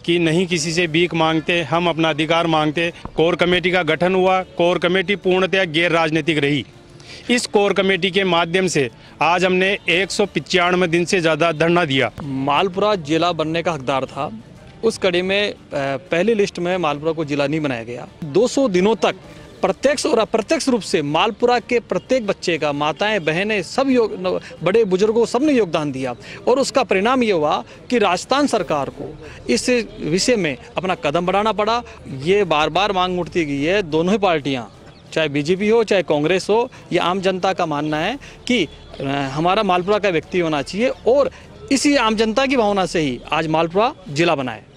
कि नहीं किसी से भीख मांगते, हम अपना अधिकार मांगते। कोर कमेटी का गठन हुआ। कोर कमेटी पूर्णतः गैर राजनीतिक रही। इस कोर कमेटी के माध्यम से आज हमने 195 दिन से ज़्यादा धरना दिया। मालपुरा जिला बनने का हकदार था, उस कड़ी में पहली लिस्ट में मालपुरा को जिला नहीं बनाया गया। 200 दिनों तक प्रत्यक्ष और अप्रत्यक्ष रूप से मालपुरा के प्रत्येक बच्चे का, माताएं बहनें सब बड़े बुजुर्गों सब ने योगदान दिया और उसका परिणाम ये हुआ कि राजस्थान सरकार को इस विषय में अपना कदम बढ़ाना पड़ा। ये बार बार मांग उठती गई है, दोनों ही पार्टियां, चाहे बीजेपी हो चाहे कांग्रेस हो, ये आम जनता का मानना है कि हमारा मालपुरा का व्यक्ति होना चाहिए और इसी आम जनता की भावना से ही आज मालपुरा जिला बना है।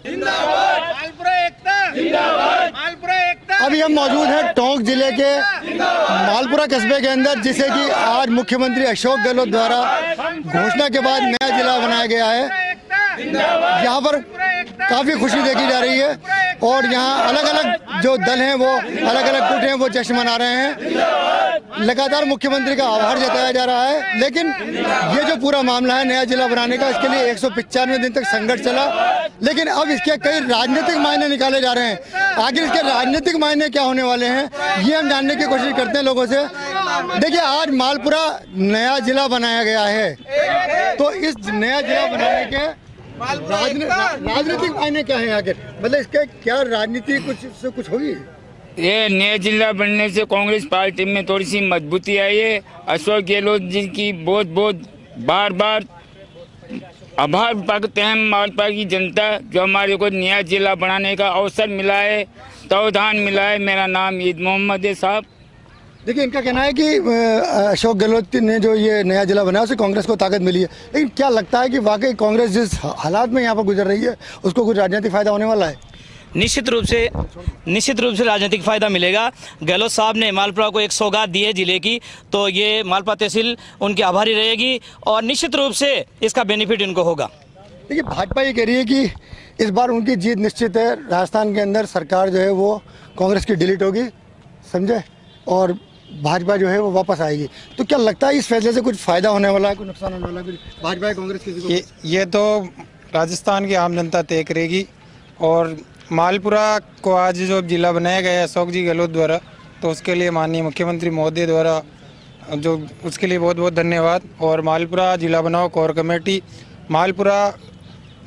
अभी हम मौजूद हैं टोंक जिले के मालपुरा कस्बे के अंदर, जिसे कि आज मुख्यमंत्री अशोक गहलोत द्वारा घोषणा के बाद नया जिला बनाया गया है। यहाँ पर काफ़ी खुशी देखी जा रही है और यहाँ अलग अलग जो दल हैं वो अलग अलग गुट हैं वो जश्न मना रहे हैं। लगातार मुख्यमंत्री का आभार जताया जा रहा है। लेकिन ये जो पूरा मामला है नया जिला बनाने का, इसके लिए 195 दिन तक संघर्ष चला, लेकिन अब इसके कई राजनीतिक मायने निकाले जा रहे हैं। आखिर इसके राजनीतिक मायने क्या होने वाले हैं, ये हम जानने की कोशिश करते हैं लोगों से। देखिए, आज मालपुरा नया जिला बनाया गया है, तो इस नया जिला बनाने के राजनीतिक मायने क्या है आखिर? मतलब इसके क्या राजनीति कुछ होगी? ये नया जिला बनने से कांग्रेस पार्टी में थोड़ी सी मजबूती आई है। अशोक गहलोत जी की बहुत बहुत बार बार आभार प्रकट हैं मालपुरा की जनता, जो हमारे को नया जिला बनाने का अवसर मिला है, तवधान मिला है। मेरा नाम ईद मोहम्मद है साहब। देखिए, इनका कहना है कि अशोक गहलोत ने जो ये नया जिला बनाया उससे कांग्रेस को ताकत मिली है, लेकिन क्या लगता है कि वाकई कांग्रेस जिस हालात में यहाँ पर गुजर रही है उसको कुछ राजनीतिक फायदा होने वाला है? निश्चित रूप से राजनीतिक फायदा मिलेगा। गहलोत साहब ने मालपुरा को एक सौगात दी है जिले की, तो ये मालपुरा तहसील उनकी आभारी रहेगी और निश्चित रूप से इसका बेनिफिट इनको होगा। देखिए, भाजपा ये कह रही है कि इस बार उनकी जीत निश्चित है। राजस्थान के अंदर सरकार जो है वो कांग्रेस की डिलीट होगी, समझे, और भाजपा जो है वो वापस आएगी। तो क्या लगता है इस फैसले से कुछ फायदा होने वाला है, कुछ नुकसान होने वाला है, कुछ भाजपा कांग्रेस किसी को? ये तो राजस्थान की आम जनता तय करेगी। और मालपुरा को आज जो जिला बनाया गया है अशोक जी गहलोत द्वारा, तो उसके लिए माननीय मुख्यमंत्री महोदय द्वारा जो उसके लिए बहुत बहुत धन्यवाद। और मालपुरा जिला बनाओ कोर कमेटी, मालपुरा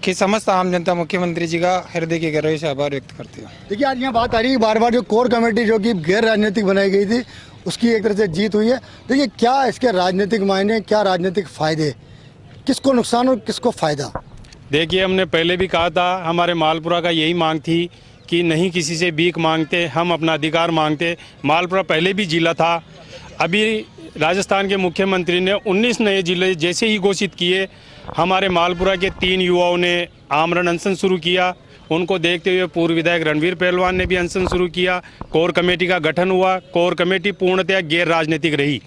की समस्त आम जनता मुख्यमंत्री जी का हृदय की गहराई से आभार व्यक्त करती है। देखिए, आज यहाँ बात आ रही है बार बार जो कोर कमेटी जो कि गैर राजनीतिक बनाई गई थी उसकी एक तरह से जीत हुई है। देखिए, क्या इसके राजनीतिक मायने, क्या राजनीतिक फायदे, किसको नुकसान और किसको फायदा? देखिए, हमने पहले भी कहा था, हमारे मालपुरा का यही मांग थी कि नहीं किसी से भीख मांगते, हम अपना अधिकार मांगते। मालपुरा पहले भी जिला था। अभी राजस्थान के मुख्यमंत्री ने 19 नए जिले जैसे ही घोषित किए, हमारे मालपुरा के 3 युवाओं ने आमरण अनशन शुरू किया। उनको देखते हुए पूर्व विधायक रणवीर पहलवान ने भी अनशन शुरू किया। कोर कमेटी का गठन हुआ। कोर कमेटी पूर्णतः गैर राजनीतिक रही।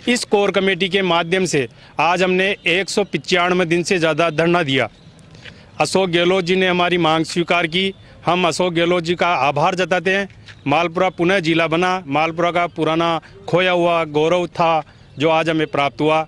इस कोर कमेटी के माध्यम से आज हमने 195 दिन से ज़्यादा धरना दिया। अशोक गहलोत जी ने हमारी मांग स्वीकार की। हम अशोक गहलोत जी का आभार जताते हैं। मालपुरा पुनः जिला बना। मालपुरा का पुराना खोया हुआ गौरव था जो आज हमें प्राप्त हुआ।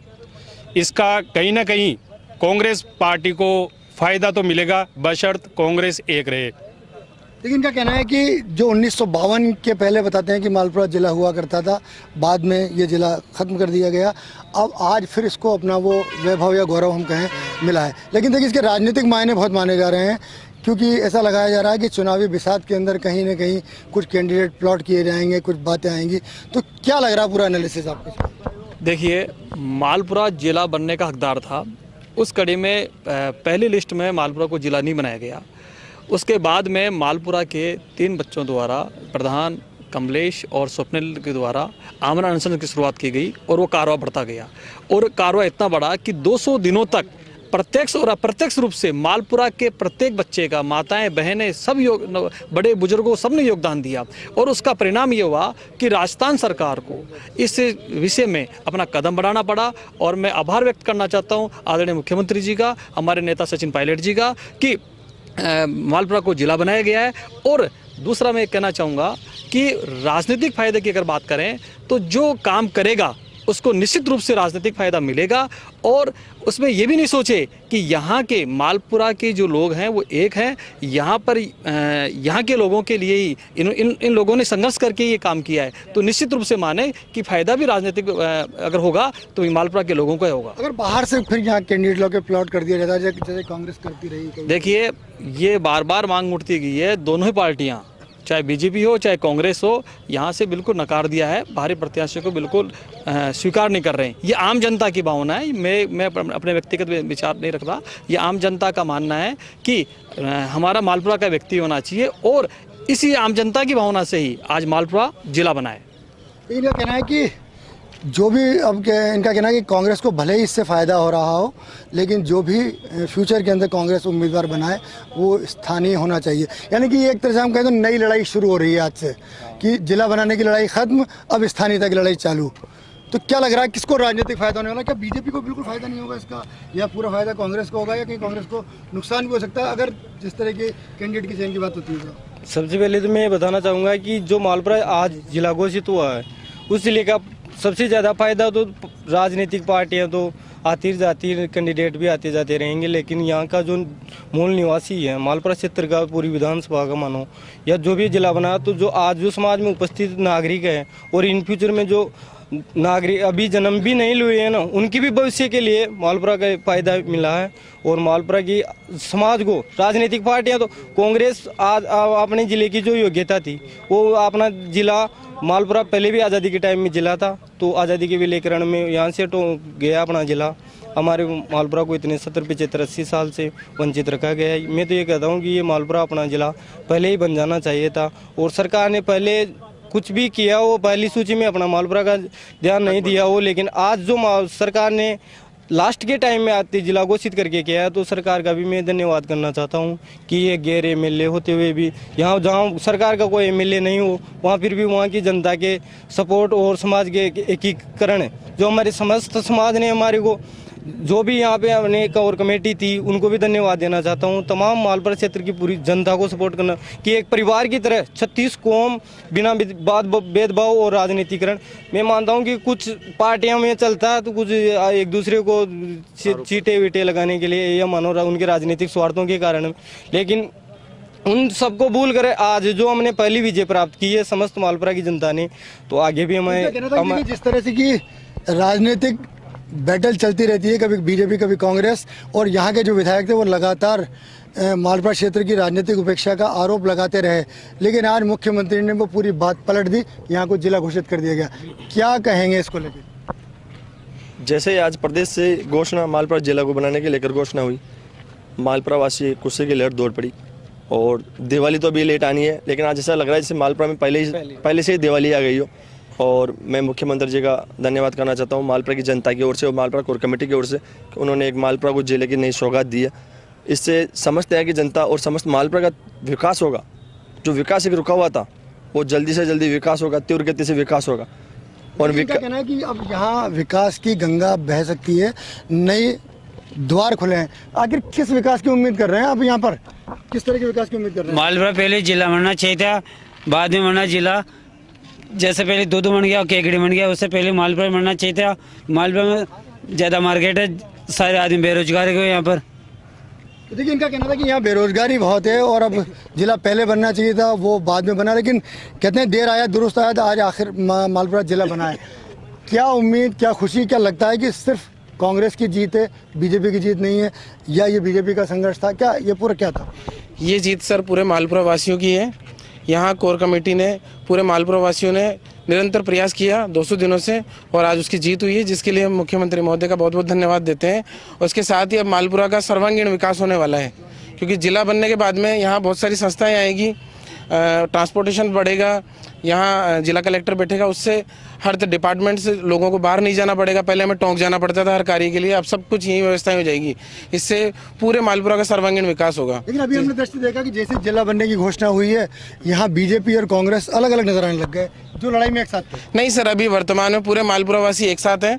इसका कहीं ना कहीं कांग्रेस पार्टी को फ़ायदा तो मिलेगा, बशर्त कांग्रेस एक रहे। लेकिन इनका कहना है कि जो 1952 के पहले बताते हैं कि मालपुरा जिला हुआ करता था, बाद में ये जिला ख़त्म कर दिया गया, अब आज फिर इसको अपना वो वैभव या गौरव हम कहें मिला है। लेकिन देखिए, इसके राजनीतिक मायने बहुत माने जा रहे हैं, क्योंकि ऐसा लगाया जा रहा है कि चुनावी बिसात के अंदर कहीं ना कहीं कुछ कैंडिडेट प्लॉट किए जाएंगे, कुछ बातें आएंगी। तो क्या लग रहा है पूरा एनालिसिस आपको? देखिए, मालपुरा जिला बनने का हकदार था, उस कड़ी में पहली लिस्ट में मालपुरा को जिला नहीं बनाया गया। उसके बाद में मालपुरा के 3 बच्चों द्वारा, प्रधान, कमलेश और स्वप्निल के द्वारा आमरण अनशन की शुरुआत की गई और वो कारवा बढ़ता गया और कारवा इतना बड़ा कि 200 दिनों तक प्रत्यक्ष और अप्रत्यक्ष रूप से मालपुरा के प्रत्येक बच्चे का, माताएं बहनें सब बड़े बुजुर्गों सब ने योगदान दिया और उसका परिणाम ये हुआ कि राजस्थान सरकार को इस विषय में अपना कदम बढ़ाना पड़ा। और मैं आभार व्यक्त करना चाहता हूँ आदरणीय मुख्यमंत्री जी का, हमारे नेता सचिन पायलट जी का, कि मालपुरा को जिला बनाया गया है। और दूसरा मैं कहना चाहूँगा कि राजनीतिक फायदे की अगर बात करें तो जो काम करेगा उसको निश्चित रूप से राजनीतिक फायदा मिलेगा। और उसमें ये भी नहीं सोचे कि यहाँ के मालपुरा के जो लोग हैं वो एक हैं, यहाँ पर यहाँ के लोगों के लिए ही इन लोगों ने संघर्ष करके ये काम किया है, तो निश्चित रूप से माने कि फायदा भी राजनीतिक अगर होगा तो मालपुरा के लोगों को होगा। अगर बाहर से फिर यहाँ कैंडिडेट लोग के प्लॉट कर दिया जाता है जैसे कांग्रेस करती रही। देखिए, ये बार बार मांग उठती गई है, दोनों ही पार्टियाँ चाहे बीजेपी हो चाहे कांग्रेस हो, यहाँ से बिल्कुल नकार दिया है, बाहरी प्रत्याशियों को बिल्कुल स्वीकार नहीं कर रहे हैं। ये आम जनता की भावना है, मैं अपने व्यक्तिगत विचार नहीं रख रहा। ये आम जनता का मानना है कि हमारा मालपुरा का व्यक्ति होना चाहिए और इसी आम जनता की भावना से ही आज मालपुरा जिला बना है। इनका कहना है कि जो भी इनका कहना है कि कांग्रेस को भले ही इससे फ़ायदा हो रहा हो, लेकिन जो भी फ्यूचर के अंदर कांग्रेस उम्मीदवार बनाए वो स्थानीय होना चाहिए। यानी कि एक तरह से हम कहें तो नई लड़ाई शुरू हो रही है आज से, कि जिला बनाने की लड़ाई ख़त्म, अब स्थानीयता की लड़ाई चालू। तो क्या लग रहा है किसको राजनीतिक फ़ायदा होने वाला? क्या बीजेपी को बिल्कुल फ़ायदा नहीं होगा इसका, या पूरा फ़ायदा कांग्रेस को होगा, या कहीं कांग्रेस को नुकसान भी हो सकता है अगर जिस तरह के कैंडिडेट की चयन की बात होती है? तो सबसे पहले तो मैं बताना चाहूँगा कि जो मालपुरा आज जिला घोषित हुआ है उस जिले का सबसे ज़्यादा फायदा तो राजनीतिक पार्टियां तो आती जाती, कैंडिडेट भी आते जाते रहेंगे, लेकिन यहाँ का जो मूल निवासी है मालपुरा क्षेत्र का, पूरी विधानसभा का मानो या जो भी जिला बना, तो जो आज जो समाज में उपस्थित नागरिक है और इन फ्यूचर में जो नागरिक अभी जन्म भी नहीं लिए हैं ना, उनकी भी भविष्य के लिए मालपुरा का फायदा मिला है। और मालपुरा की समाज को राजनीतिक पार्टियां तो कांग्रेस आज अपने ज़िले की जो योग्यता थी वो अपना ज़िला मालपुरा पहले भी आज़ादी के टाइम में जिला था, तो आज़ादी के विलेकरण में यहाँ से तो गया अपना ज़िला। हमारे मालपुरा को इतने 70, 75, 80 साल से वंचित रखा गया है। मैं तो ये कहता हूँ कि ये मालपुरा अपना ज़िला पहले ही बन जाना चाहिए था, और सरकार ने पहले कुछ भी किया हो पहली सूची में अपना मालपुरा का ध्यान नहीं दिया हो, लेकिन आज जो सरकार ने लास्ट के टाइम में आते जिला घोषित करके किया है, तो सरकार का भी मैं धन्यवाद करना चाहता हूँ कि ये गैर एमएलए होते हुए भी यहाँ जहाँ सरकार का कोई एमएलए नहीं हो वहाँ फिर भी वहाँ की जनता के सपोर्ट और समाज के एकीकरण जो हमारे समस्त समाज ने हमारे को जो भी यहाँ पे अपने कोर कमेटी थी उनको भी धन्यवाद देना चाहता हूँ। तमाम मालपुरा क्षेत्र की पूरी जनता को सपोर्ट करना कि एक परिवार की तरह 36 कौम बिना भेदभाव और राजनीतिकरण, मैं मानता हूँ कि कुछ पार्टियों में चलता है तो कुछ एक दूसरे को चीटे वीटे लगाने के लिए या मानो उनके राजनीतिक स्वार्थों के कारण, लेकिन उन सबको भूल कर आज जो हमने पहली विजय प्राप्त की है समस्त मालपुरा की जनता ने, तो आगे भी हमें जिस तरह से कि राजनीतिक बैटल चलती रहती है, कभी बीजेपी कभी कांग्रेस, और यहाँ के जो विधायक थे वो लगातार मालपुरा क्षेत्र की राजनीतिक उपेक्षा का आरोप लगाते रहे, लेकिन आज मुख्यमंत्री ने वो पूरी बात पलट दी, यहाँ को जिला घोषित कर दिया गया। क्या कहेंगे इसको लेकर? जैसे आज प्रदेश से घोषणा मालपुरा जिला को बनाने के लेकर घोषणा हुई, मालपुरा वासी गुस्से की लहर दौड़ पड़ी, और दिवाली तो अभी लेट आनी है, लेकिन आज ऐसा लग रहा है जैसे मालपुरा में पहले से ही दिवाली आ गई हो। और मैं मुख्यमंत्री जी का धन्यवाद करना चाहता हूँ मालपुरा की जनता की ओर से और मालपुरा कोर कमेटी की ओर से, उन्होंने एक मालपुरा को जिले की नई सौगात दी है। इससे समझते हैं कि जनता और समस्त मालपुरा का विकास होगा, जो विकास एक रुका हुआ था वो जल्दी से जल्दी विकास होगा, तीव्र गति से विकास होगा। और कहना है कि अब यहाँ विकास की गंगा बह सकती है, नए द्वार खुले हैं। आखिर किस विकास की उम्मीद कर रहे हैं आप यहाँ पर, किस तरह के विकास की उम्मीद कर रहे हैं? मालपुरा पहले जिला बनना चाहिए था, बाद में बनना जिला, जैसे पहले दो बन गया और केकड़ी बन गया, उससे पहले मालपुरा बनना चाहिए था। मालपुरा में ज़्यादा मार्केट है, सारे आदमी बेरोजगार है यहाँ पर। तो देखिए, इनका कहना था कि यहाँ बेरोजगारी बहुत है और अब जिला पहले बनना चाहिए था, वो बाद में बना, लेकिन कहते हैं देर आया दुरुस्त आया, तो आज आखिर मालपुरा जिला बना है। क्या उम्मीद, क्या खुशी, क्या लगता है कि सिर्फ कांग्रेस की जीत है, बीजेपी की जीत नहीं है, या ये बीजेपी का संघर्ष था? क्या ये पूरा क्या था? ये जीत सर पूरे मालपुरा वासियों की है। यहाँ कोर कमेटी ने, पूरे मालपुरा वासियों ने निरंतर प्रयास किया 200 दिनों से, और आज उसकी जीत हुई है, जिसके लिए हम मुख्यमंत्री महोदय का बहुत बहुत धन्यवाद देते हैं। और उसके साथ ही अब मालपुरा का सर्वांगीण विकास होने वाला है, क्योंकि जिला बनने के बाद में यहाँ बहुत सारी संस्थाएं आएगी, ट्रांसपोर्टेशन बढ़ेगा, यहाँ जिला कलेक्टर बैठेगा, उससे हर डिपार्टमेंट से लोगों को बाहर नहीं जाना पड़ेगा। पहले हमें टोंक जाना पड़ता था हर कार्य के लिए, अब सब कुछ यही व्यवस्थाएं हो जाएगी। इससे पूरे मालपुरा का सर्वांगीण विकास होगा। लेकिन अभी हमने दृष्टि देखा कि जैसे जिला बनने की घोषणा हुई है, यहाँ बीजेपी और कांग्रेस अलग अलग नजर आने लग गए, जो लड़ाई में एक साथ थे। नहीं सर, अभी वर्तमान में पूरे मालपुरा वासी एक साथ हैं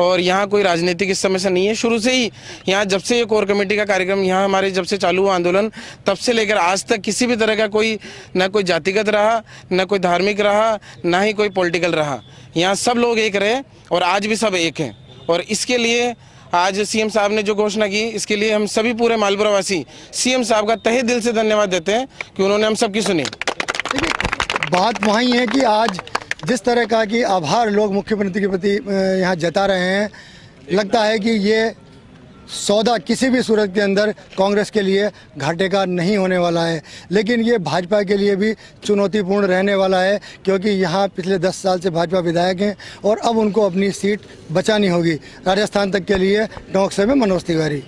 और यहाँ कोई राजनीतिक इस समय से नहीं है। शुरू से ही यहाँ जब से ये कोर कमेटी का कार्यक्रम यहाँ हमारे जब से चालू हुआ आंदोलन, तब से लेकर आज तक किसी भी तरह का कोई न कोई जातिगत रहा, न कोई धार्मिक रहा, ना ही कोई पॉलिटिकल रहा। यहाँ सब लोग एक रहे और आज भी सब एक हैं। और इसके लिए आज सीएम साहब ने जो घोषणा की, इसके लिए हम सभी पूरे मालपुरा वासी सीएम साहब का तहे दिल से धन्यवाद देते हैं कि उन्होंने हम सबकी सुनी। बात वहीं है कि आज जिस तरह का कि आभार लोग मुख्यमंत्री के प्रति यहाँ जता रहे हैं, लगता है कि ये सौदा किसी भी सूरत के अंदर कांग्रेस के लिए घाटे का नहीं होने वाला है। लेकिन ये भाजपा के लिए भी चुनौतीपूर्ण रहने वाला है, क्योंकि यहाँ पिछले 10 साल से भाजपा विधायक हैं और अब उनको अपनी सीट बचानी होगी। राजस्थान तक के लिए टोंक से मैं मनोज तिवारी।